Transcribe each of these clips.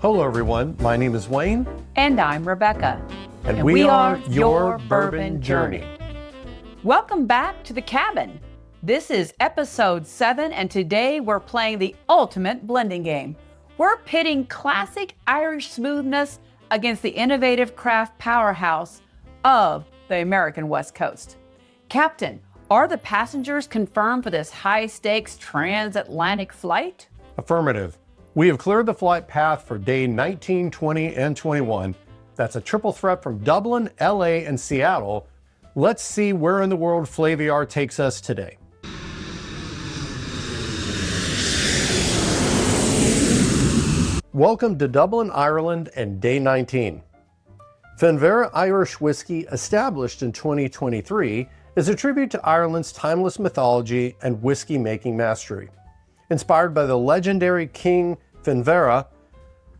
Hello everyone, my name is Wayne. And I'm Rebecca. And we are your Bourbon Journey. Welcome back to the cabin. This is episode 7, and today we're playing the ultimate blending game. We're pitting classic Irish smoothness against the innovative craft powerhouse of the American West Coast. Captain, are the passengers confirmed for this high-stakes transatlantic flight? Affirmative. We have cleared the flight path for day 19, 20, and 21. That's a triple threat from Dublin, LA, and Seattle. Let's see where in the world Flaviar takes us today. Welcome to Dublin, Ireland, and day 19. Finvara Irish whiskey, established in 2023, is a tribute to Ireland's timeless mythology and whiskey-making mastery. Inspired by the legendary King Finvara,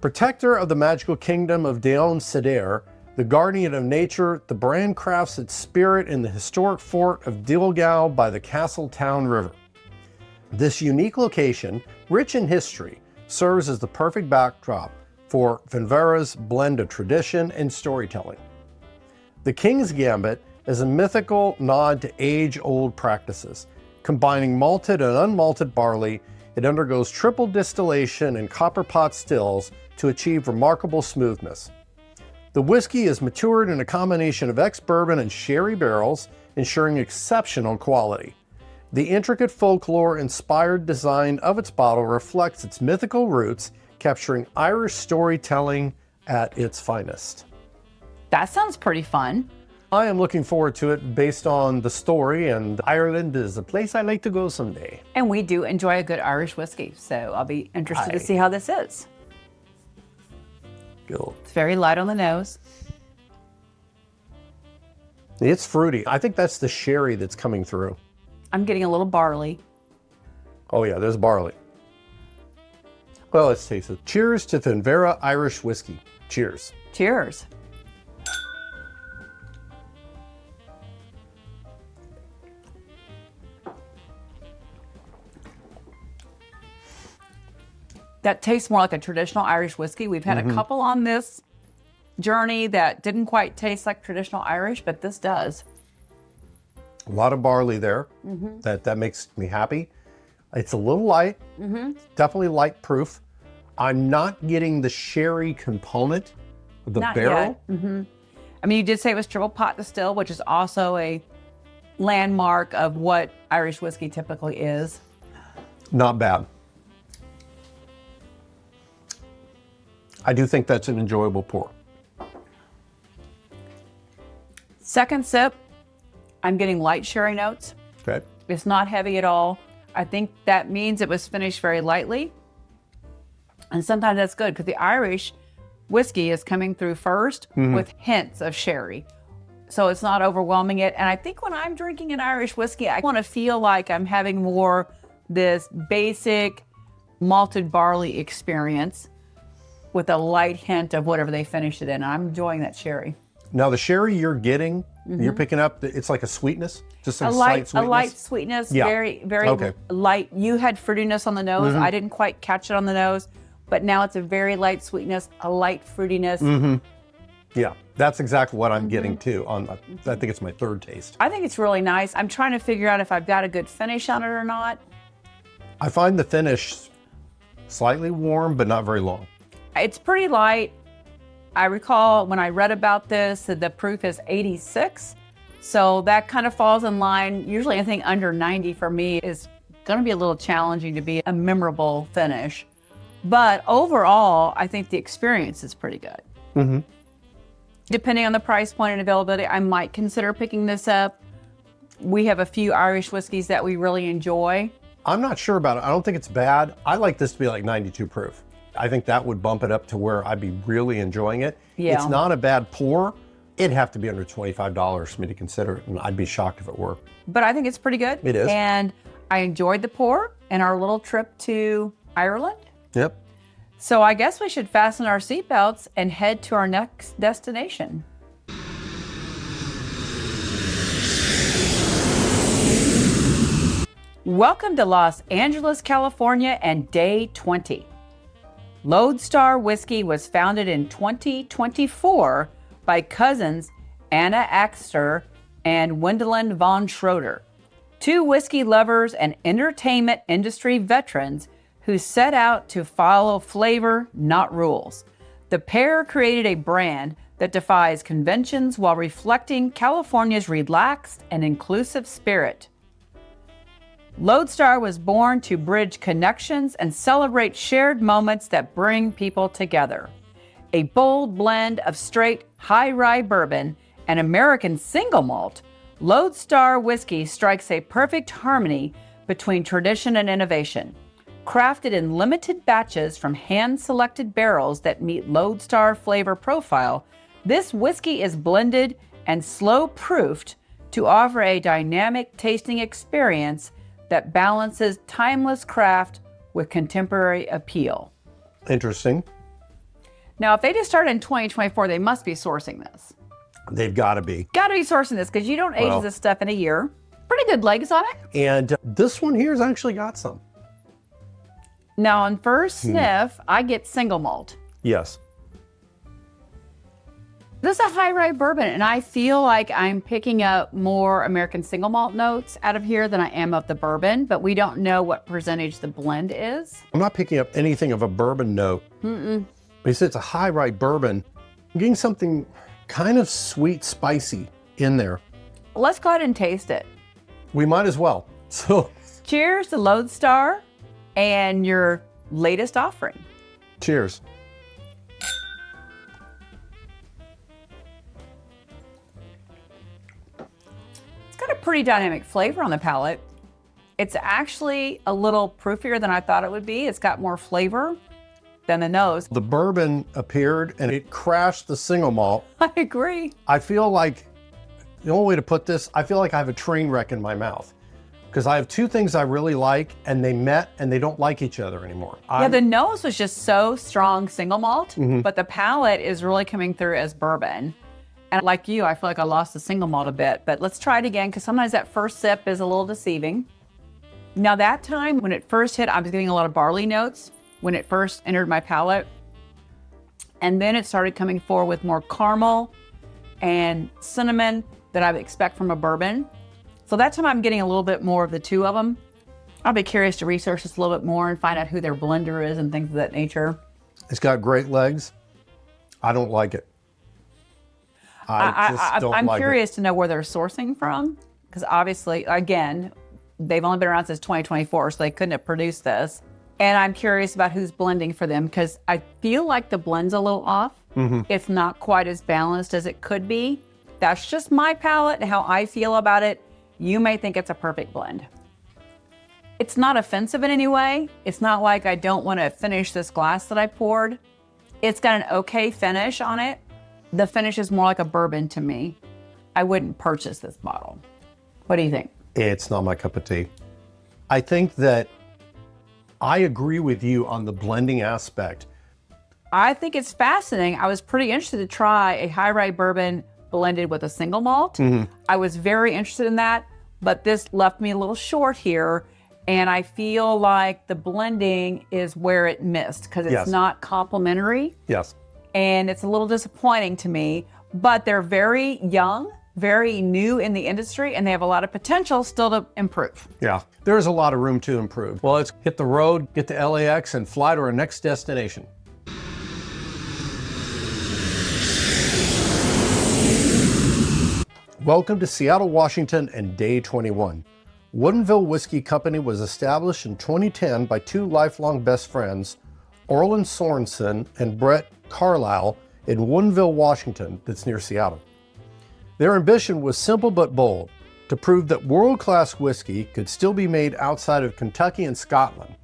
protector of the magical kingdom of Daon Sidéir, the guardian of nature, the brand crafts its spirit in the historic fort of Dilgau by the Castletown River. This unique location, rich in history, serves as the perfect backdrop for Finvara's blend of tradition and storytelling. The King's Gambit is a mythical nod to age-old practices. Combining malted and unmalted barley, it undergoes triple distillation in copper pot stills to achieve remarkable smoothness. The whiskey is matured in a combination of ex-bourbon and sherry barrels, ensuring exceptional quality. The intricate folklore-inspired design of its bottle reflects its mythical roots, capturing Irish storytelling at its finest. That sounds pretty fun. I am looking forward to it based on the story, and Ireland is a place I'd like to go someday. And we do enjoy a good Irish whiskey, so I'll be interested to see how this is. Good. It's very light on the nose. It's fruity. I think that's the sherry that's coming through. I'm getting a little barley. Oh yeah, there's barley. Well, let's taste it. Cheers to Finvara Irish whiskey. Cheers. Cheers. That tastes more like a traditional Irish whiskey. We've had a couple on this journey that didn't quite taste like traditional Irish, but this does. A lot of barley there. That makes me happy. It's a little light. Definitely light proof. I'm not getting the sherry component of the barrel. Yet. I mean, you did say it was triple pot distilled, which is also a landmark of what Irish whiskey typically is. Not bad. I do think that's an enjoyable pour. Second sip, I'm getting light sherry notes. Okay. It's not heavy at all. I think that means it was finished very lightly. And sometimes that's good because the Irish whiskey is coming through first with hints of sherry. So it's not overwhelming it. And I think when I'm drinking an Irish whiskey, I want to feel like I'm having more this basic malted barley experience with a light hint of whatever they finished it in. I'm enjoying that sherry. Now the sherry you're getting, you're picking up, it's like a sweetness, just a slight sweetness. A light sweetness, Yeah. very light. You had fruitiness on the nose. I didn't quite catch it on the nose, but now it's a very light sweetness, a light fruitiness. Yeah, that's exactly what I'm getting too. I think it's my third taste. I think it's really nice. I'm trying to figure out if I've got a good finish on it or not. I find the finish slightly warm, but not very long. It's pretty light. I recall when I read about this that the proof is 86. So that kind of falls in line. Usually anything under 90 for me is going to be a little challenging to be a memorable finish. But overall, I think the experience is pretty good. Depending on the price point and availability, I might consider picking this up. We have a few Irish whiskeys that we really enjoy. I'm not sure about it. I don't think it's bad. I like this to be like 92 proof. I think that would bump it up to where I'd be really enjoying it. Yeah. It's not a bad pour. It'd have to be under $25 for me to consider it, and I'd be shocked if it were. But I think it's pretty good. It is. And I enjoyed the pour and our little trip to Ireland. Yep. So I guess we should fasten our seatbelts and head to our next destination. Welcome to Los Angeles, California, and day 20. Lodestar whiskey was founded in 2024 by cousins Anna Axter and Wendelin von Schroeder, two whiskey lovers and entertainment industry veterans who set out to follow flavor, not rules. The pair created a brand that defies conventions while reflecting California's relaxed and inclusive spirit. Lodestar was born to bridge connections and celebrate shared moments that bring people together. A bold blend of straight high-rye bourbon and American single malt, Lodestar whiskey strikes a perfect harmony between tradition and innovation. Crafted in limited batches from hand-selected barrels that meet Lodestar flavor profile, this whiskey is blended and slow-proofed to offer a dynamic tasting experience that balances timeless craft with contemporary appeal. Interesting. Now, if they just started in 2024, they must be sourcing this. They've got to be. Got to be sourcing this because you don't age this stuff in a year. Pretty good legs on it. And this one here has actually got some. Now, on first sniff, I get single malt. Yes. This is a high-rye bourbon, and I feel like I'm picking up more American single malt notes out of here than I am of the bourbon, but we don't know what percentage the blend is. I'm not picking up anything of a bourbon note. But you said it's a high-rye bourbon. I'm getting something kind of sweet, spicy in there. Let's go ahead and taste it. We might as well. So, Cheers to Lodestar and your latest offering. cheers. It's got a pretty dynamic flavor on the palate. It's actually a little proofier than I thought it would be. It's got more flavor than the nose. The bourbon appeared and it crashed the single malt. I agree. I feel like, the only way to put this, I feel like I have a train wreck in my mouth. Because I have two things I really like and they met and they don't like each other anymore. Yeah, the nose was just so strong single malt, but the palate is really coming through as bourbon. And like you, I feel like I lost the single malt a bit, but let's try it again because sometimes that first sip is a little deceiving. Now that time when it first hit, I was getting a lot of barley notes when it first entered my palate. And then it started coming forward with more caramel and cinnamon that I would expect from a bourbon. So that time I'm getting a little bit more of the two of them. I'll be curious to research this a little bit more and find out who their blender is and things of that nature. It's got great legs. I don't like it. I'm curious to know where they're sourcing from, because obviously, again, they've only been around since 2024, so they couldn't have produced this. And I'm curious about who's blending for them, because I feel like the blend's a little off. It's not quite as balanced as it could be. That's just my palate and how I feel about it. You may think it's a perfect blend. It's not offensive in any way. It's not like I don't want to finish this glass that I poured. It's got an okay finish on it. The finish is more like a bourbon to me. I wouldn't purchase this bottle. What do you think? It's not my cup of tea. I think that I agree with you on the blending aspect. I think it's fascinating. I was pretty interested to try a high-rye bourbon blended with a single malt. I was very interested in that, but this left me a little short here. And I feel like the blending is where it missed because it's not complementary. Yes. And it's a little disappointing to me, but they're very young, very new in the industry, and they have a lot of potential still to improve. Yeah, there's a lot of room to improve. Well, let's hit the road, get to LAX, and fly to our next destination. Welcome to Seattle, Washington, and day 21. Woodinville Whiskey Company was established in 2010 by two lifelong best friends, Orland Sorensen and Brett Carlisle, in Woodinville, Washington, that's near Seattle. Their ambition was simple but bold, to prove that world-class whiskey could still be made outside of Kentucky and Scotland,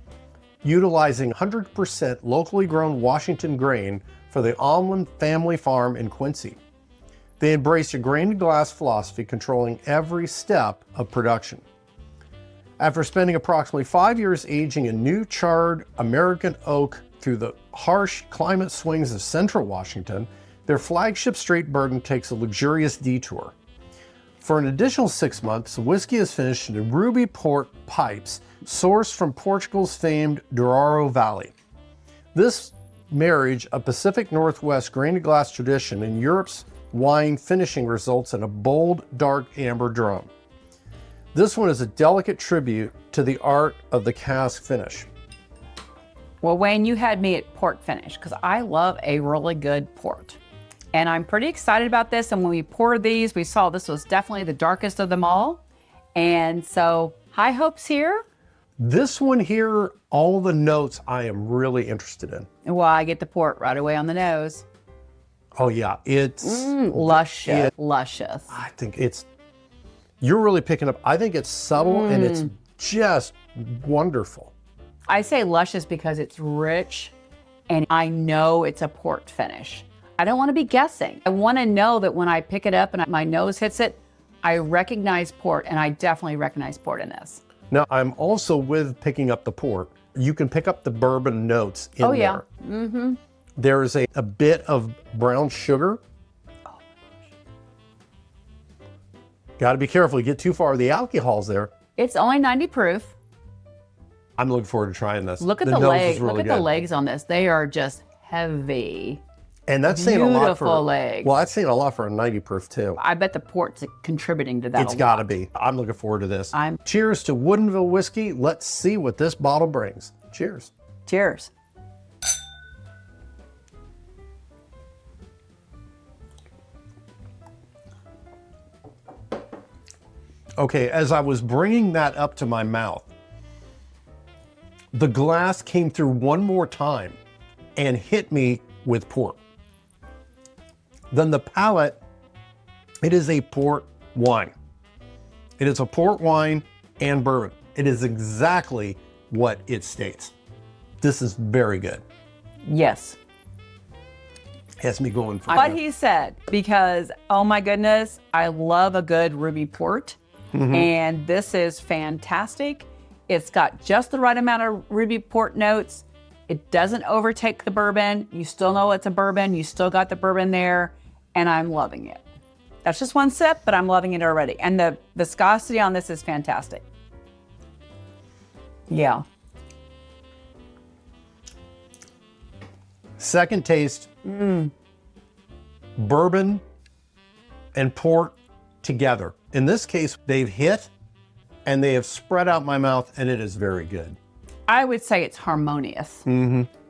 utilizing 100% locally grown Washington grain for the Almond family farm in Quincy. They embraced a grain-to-glass philosophy controlling every step of production. After spending approximately 5 years aging a new charred American oak through the harsh climate swings of central Washington, their flagship straight bourbon takes a luxurious detour. For an additional 6 months, the whiskey is finished in ruby port pipes sourced from Portugal's famed Douro Valley. This marriage of Pacific Northwest grain-to-glass tradition in Europe's wine finishing results in a bold, dark amber drum. This one is a delicate tribute to the art of the cask finish. Well, Wayne, you had me at port finish because I love a really good port. And I'm pretty excited about this. And when we poured these, we saw this was definitely the darkest of them all. And so high hopes here. This one here, all the notes I am really interested in. Well, I get the port right away on the nose. Oh yeah, it's Luscious, luscious. I think it's, you're really picking up, I think it's subtle and it's just wonderful. I say luscious because it's rich and I know it's a port finish. I don't want to be guessing. I want to know that when I pick it up and my nose hits it, I recognize port, and I definitely recognize port in this. Now, I'm also with picking up the port. You can pick up the bourbon notes in there. Mm-hmm. There's a bit of brown sugar. Oh my gosh. Got to be careful. You get too far. The alcohol's there. It's only 90 proof. I'm looking forward to trying this. Look at the legs. Look at the legs on this. They are just heavy. And that's saying a lot for beautiful legs. Well, that's saying a lot for a 90 proof too. I bet the port's contributing to that. It's got to be. I'm looking forward to this. I'm- Cheers to Woodinville whiskey. Let's see what this bottle brings. Cheers. Cheers. Okay, as I was bringing that up to my mouth, the glass came through one more time and hit me with port. Then the palate, it is a port wine. It is a port wine and bourbon. It is exactly what it states. This is very good. Yes. Has me going for What he said, because oh my goodness, I love a good ruby port. And this is fantastic. It's got just the right amount of ruby port notes. It doesn't overtake the bourbon. You still know it's a bourbon. You still got the bourbon there, and I'm loving it. That's just one sip, but I'm loving it already. And the viscosity on this is fantastic. Yeah. Second taste, bourbon and port together. In this case, they've hit and they have spread out my mouth, and it is very good. I would say it's harmonious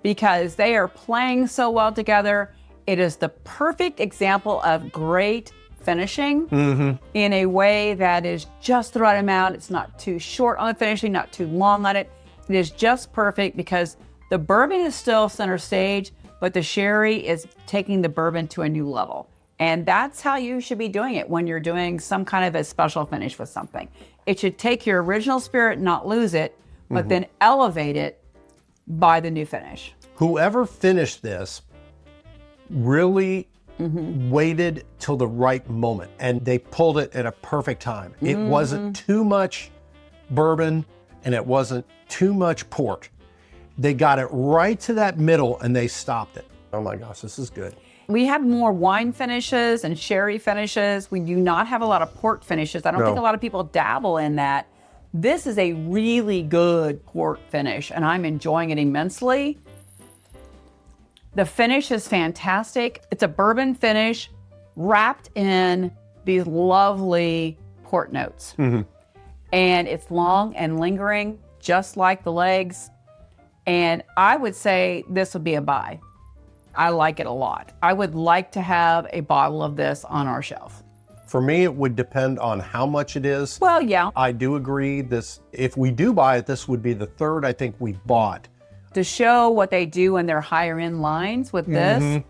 because they are playing so well together. It is the perfect example of great finishing in a way that is just the right amount. It's not too short on the finishing, not too long on it. It is just perfect because the bourbon is still center stage, but the sherry is taking the bourbon to a new level. And that's how you should be doing it when you're doing some kind of a special finish with something. It should take your original spirit, not lose it, but then elevate it by the new finish. Whoever finished this really waited till the right moment, and they pulled it at a perfect time. It wasn't too much bourbon and it wasn't too much port. They got it right to that middle and they stopped it. Oh my gosh, this is good. We have more wine finishes and sherry finishes. We do not have a lot of port finishes. I don't think a lot of people dabble in that. This is a really good port finish, and I'm enjoying it immensely. The finish is fantastic. It's a bourbon finish wrapped in these lovely port notes. And it's long and lingering, just like the legs. And I would say this would be a buy. I like it a lot. I would like to have a bottle of this on our shelf. For me, it would depend on how much it is. Well, yeah. I do agree this, if we do buy it, this would be the third I think we bought. To show what they do in their higher end lines with this,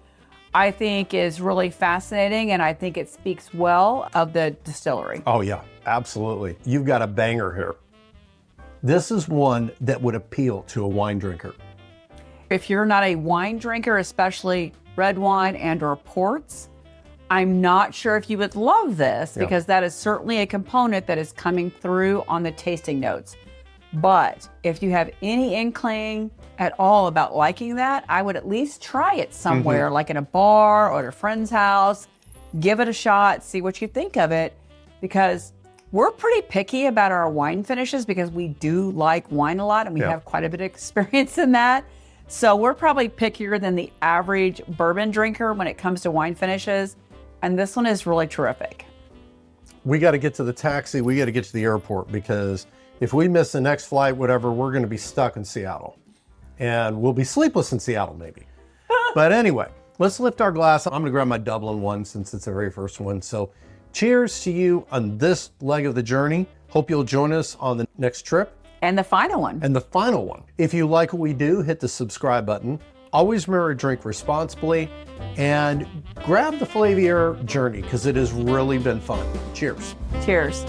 I think is really fascinating, and I think it speaks well of the distillery. Oh yeah, absolutely. You've got a banger here. This is one that would appeal to a wine drinker. If you're not a wine drinker, especially red wine and or ports, I'm not sure if you would love this because that is certainly a component that is coming through on the tasting notes. But if you have any inkling at all about liking that, I would at least try it somewhere, like in a bar or at a friend's house. Give it a shot, see what you think of it, because we're pretty picky about our wine finishes because we do like wine a lot and we have quite a bit of experience in that. So we're probably pickier than the average bourbon drinker when it comes to wine finishes. And this one is really terrific. We got to get to the taxi. We got to get to the airport, because if we miss the next flight, whatever, we're going to be stuck in Seattle. And we'll be sleepless in Seattle, maybe. But anyway, let's lift our glass. I'm going to grab my Dublin one since it's the very first one. So cheers to you on this leg of the journey. Hope you'll join us on the next trip. And the final one. And the final one. If you like what we do, hit the subscribe button. Always remember to drink responsibly, and grab the Flaviar journey, because it has really been fun. Cheers. Cheers.